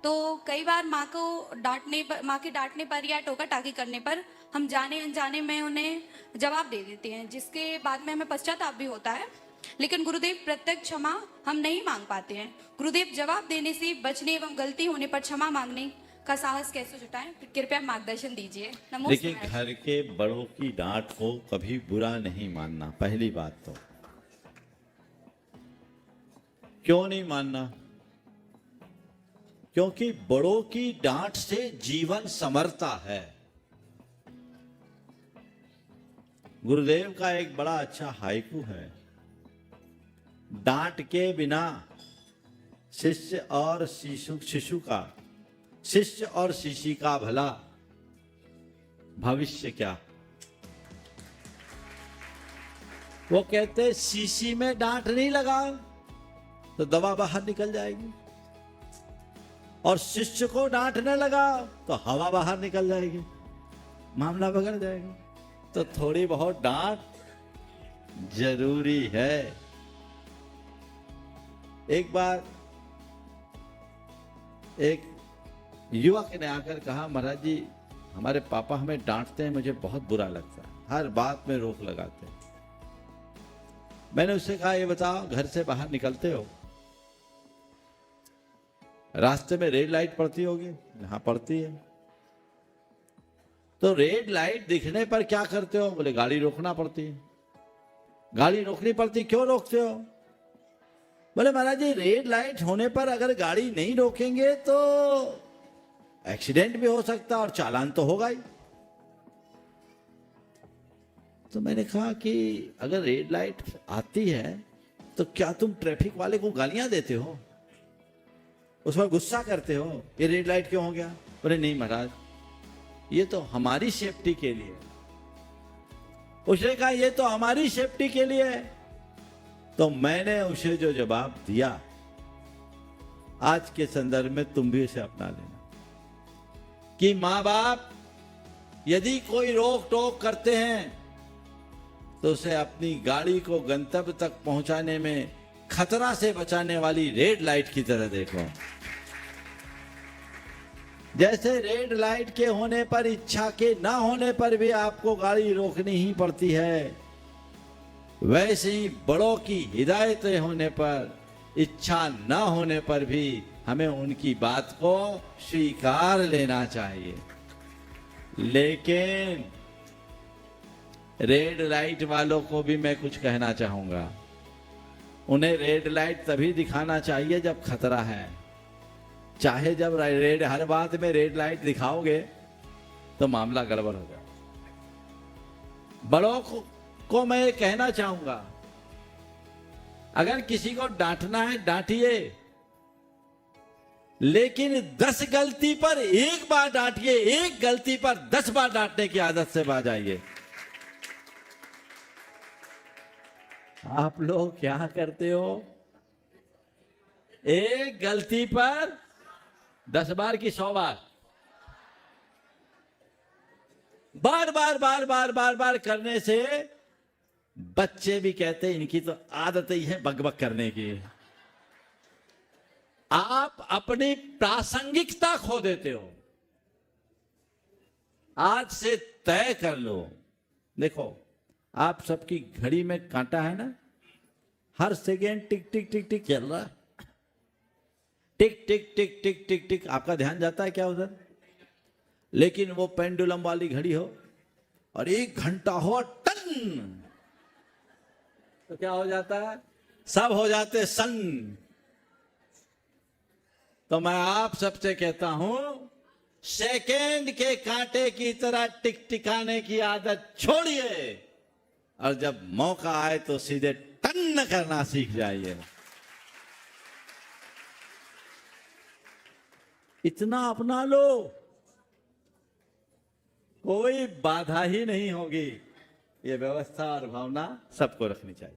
तो कई बार माँ के डांटने पर या टोका टाकी करने पर हम जाने अनजाने में उन्हें जवाब दे देते हैं, जिसके बाद में हमें पश्चाताप भी होता है। लेकिन गुरुदेव, प्रत्यक्ष क्षमा हम नहीं मांग पाते हैं। गुरुदेव, जवाब देने से बचने एवं गलती होने पर क्षमा मांगने का साहस कैसे जुटाएं? कृपया मार्गदर्शन दीजिए। नमो देखिए, महाराज। घर के बड़ों की डांट को कभी बुरा नहीं मानना। पहली बात तो क्यों नहीं मानना? क्योंकि बड़ों की डांट से जीवन संवरता है। गुरुदेव का एक बड़ा अच्छा हाइकू है, डांट के बिना शिष्य और शिशि का भला भविष्य क्या। वो कहते शीशी में डांट नहीं लगाओ तो दवा बाहर निकल जाएगी, और शिष्य को डांट न लगाओ तो हवा बाहर निकल जाएगी, मामला बिगड़ जाएगा। तो थोड़ी बहुत डांट जरूरी है। एक बार एक युवक ने आकर कहा, महाराज जी, हमारे पापा हमें डांटते हैं, मुझे बहुत बुरा लगता है, हर बात में रोक लगाते हैं। मैंने उससे कहा, ये बताओ, घर से बाहर निकलते हो, रास्ते में रेड लाइट पड़ती होगी? हाँ, पड़ती है। तो रेड लाइट दिखने पर क्या करते हो? बोले, गाड़ी रोकना पड़ती है। गाड़ी रोकनी पड़ती, क्यों रोकते हो? बोले, महाराज जी, रेड लाइट होने पर अगर गाड़ी नहीं रोकेंगे तो एक्सीडेंट भी हो सकता और चालान तो होगा ही। तो मैंने कहा कि अगर रेड लाइट आती है तो क्या तुम ट्रैफिक वाले को गालियां देते हो, उस पर गुस्सा करते हो, ये रेड लाइट क्यों हो गया? बोले, नहीं महाराज, ये तो हमारी सेफ्टी के लिए। उसने कहा, ये तो हमारी सेफ्टी के लिए है। तो मैंने उसे जो जवाब दिया, आज के संदर्भ में तुम भी उसे अपना लेना, कि मां बाप यदि कोई रोक टोक करते हैं तो उसे अपनी गाड़ी को गंतव्य तक पहुंचाने में खतरा से बचाने वाली रेड लाइट की तरह देखो। जैसे रेड लाइट के होने पर, इच्छा के ना होने पर भी आपको गाड़ी रोकनी ही पड़ती है, वैसे ही बड़ों की हिदायतें होने पर, इच्छा ना होने पर भी हमें उनकी बात को स्वीकार लेना चाहिए। लेकिन रेड लाइट वालों को भी मैं कुछ कहना चाहूंगा। उन्हें रेड लाइट तभी दिखाना चाहिए जब खतरा है। चाहे जब हर बात में रेड लाइट दिखाओगे तो मामला गड़बड़ हो जाए। बड़ों को मैं ये कहना चाहूंगा, अगर किसी को डांटना है डांटिए, लेकिन 10 गलती पर एक बार डांटिए, एक गलती पर 10 बार डांटने की आदत से बाज आइए। आप लोग क्या करते हो? एक गलती पर 10 बार की 100 बार, बार बार बार बार बार बार करने से बच्चे भी कहते हैं इनकी तो आदत ही है बकबक करने की। आप अपनी प्रासंगिकता खो देते हो। आज से तय कर लो। देखो, आप सबकी घड़ी में कांटा है ना, हर सेकेंड टिक टिक टिक टिक चल रहा है, टिक टिक टिक टिक टिक टिक। आपका ध्यान जाता है क्या उधर? लेकिन वो पेंडुलम वाली घड़ी हो और 1 घंटा हो टन, तो क्या हो जाता है? सब हो जाते सन। तो मैं आप सबसे कहता हूं, सेकेंड के कांटे की तरह टिक टिकाने की आदत छोड़िए, और जब मौका आए तो सीधे टन करना सीख जाइए। इतना अपना लो, कोई बाधा ही नहीं होगी। ये व्यवस्था और भावना सबको रखनी चाहिए।